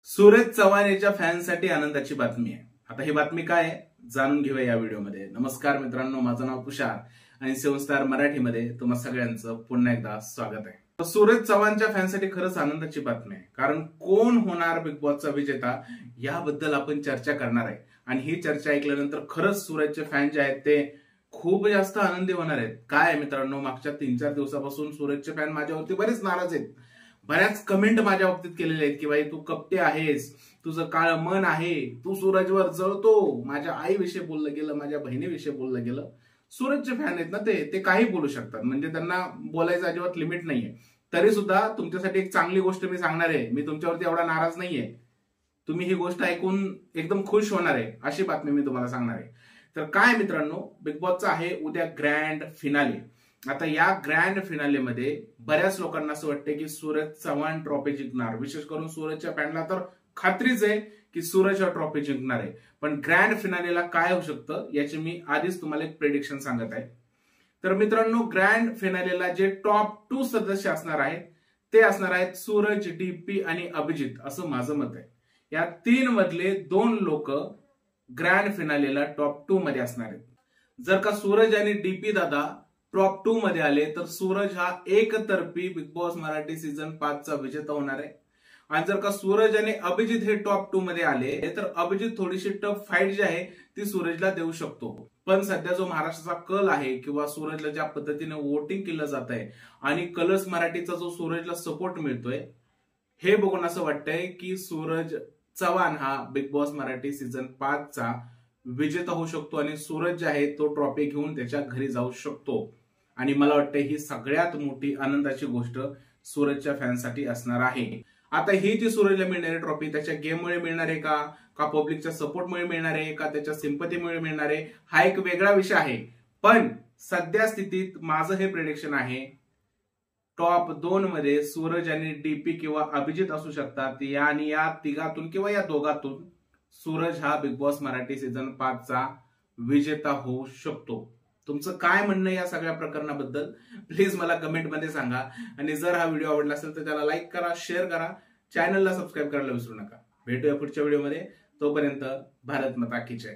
सूरज चव्हाण याच्या फॅन्ससाठी आनंदाची बातमी आहे। आता ही बातमी काय आहे जाणून घेऊया या व्हिडिओमध्ये। नमस्कार मित्रांनो, माझं नाव तुषार आणि सेवन स्टार मराठीमध्ये तुम्हा सगळ्यांचं पुन्हा एकदा स्वागत आहे। सूरज चव्हाणच्या फॅन्ससाठी खरंच आनंदाची बातमी आहे, कारण कोण होणार बिग बॉसचा विजेता याबद्दल आपण चर्चा करणार आहे। आणि ही चर्चा ऐकल्यानंतर खरंच सूरजचे फॅन जे आहेत ते खूप जास्त आनंदी होणार आहेत। काय मित्रांनो, मागच्या 3-4 दिवसापासून सूरजचे फॅन माझ्यावरती बरेच नाराज आहेत। बऱ्याच कमेंट माझ्या बाबतीत केलेले आहेत की भाई तू कपटे आहेस, तुझं काळं मन आहे, तू सूरजवर जळतो। माझ्या आईविषयी बोललं गेलं, माझ्या बहिणीविषयी बोललं गेलं। सूरजचे फॅन आहेत ना, ते काही बोलू शकतात, म्हणजे त्यांना बोलायचं अजिबात लिमिट नाहीये। तरी सुद्धा तुमच्यासाठी एक चांगली गोष्ट मी सांगणार आहे, मी तुमच्यावरती एवढा नाराज नाहीये। तुम्ही ही गोष्ट ऐकून एकदम खुश होणार आहे अशी बातमी मी तुम्हाला सांगणार आहे। तर काय मित्रांनो, बिग बॉसचा आहे उद्या ग्रँड फिनाले। आता या ग्रँड फिनालेमध्ये बऱ्याच लोकांना असं वाटतं की सूरज चव्हाण ट्रॉफी जिंकणार। विशेष करून सूरजच्या फॅनला तर खात्रीच आहे की सूरज हा ट्रॉफी जिंकणार आहे। पण ग्रँड फिनालेला काय होऊ शकतं याची मी आधीच तुम्हाला एक प्रेडिक्शन सांगत आहे। तर मित्रांनो, ग्रँड फिनालेला जे टॉप 2 सदस्य असणार आहेत ते असणार आहेत सूरज, डीपी आणि अभिजित, असं माझं मत आहे। या 3 मधले 2 लोक ग्रँड फिनालेला टॉप 2 मध्ये असणार आहेत। जर का सूरज आणि डीपी दादा टॉप 2 मध्ये आले तर सूरज हा एकतर्फी बिग बॉस मराठी सीझन 5 चा विजेता होणार आहे। आणि जर का सूरज आणि अभिजित हे टॉप 2 मध्ये आले तर अभिजित थोडीशी टफ फाईट जी आहे ती सूरजला देऊ शकतो। पण सध्या जो महाराष्ट्राचा कल आहे किंवा सूरजला ज्या पद्धतीने वोटिंग केलं जात आहे आणि कलर्स मराठीचा जो सूरजला सपोर्ट मिळतोय, हे बघून असं वाटतंय की सूरज चव्हाण हा बिग बॉस मराठी सीझन 5 चा विजेता होऊ शकतो आणि सूरज जे आहे तो ट्रॉफी घेऊन त्याच्या घरी जाऊ शकतो। आणि मला वाटतं ही सगळ्यात मोठी आनंदाची गोष्ट सूरजच्या फॅन्ससाठी असणार आहे। आता ही जी सूरजला मिळणारी ट्रॉफी त्याच्या गेममुळे मिळणार आहे का पब्लिकच्या सपोर्टमुळे मिळणार आहे का त्याच्या सिंपथीमुळे मिळणार आहे, हा एक वेगळा विषय आहे। पण सध्या स्थितीत माझं हे प्रेडिक्शन आहे, टॉप 2 मध्ये सूरज आणि डीपी किंवा अभिजित असू शकतात। या तिघातून किंवा या दोघातून सूरज हा बिग बॉस मराठी सीझन 5 चा विजेता होऊ शकतो। तुमचं काय म्हणणं या सगळ्या प्रकरणाबद्दल प्लीज मला कमेंटमध्ये सांगा। आणि जर हा व्हिडिओ आवडला असेल तर त्याला लाईक करा, शेअर करा, चॅनलला सबस्क्राईब करायला विसरू नका। भेटूया पुढच्या व्हिडिओमध्ये, तोपर्यंत भारत माता की जय।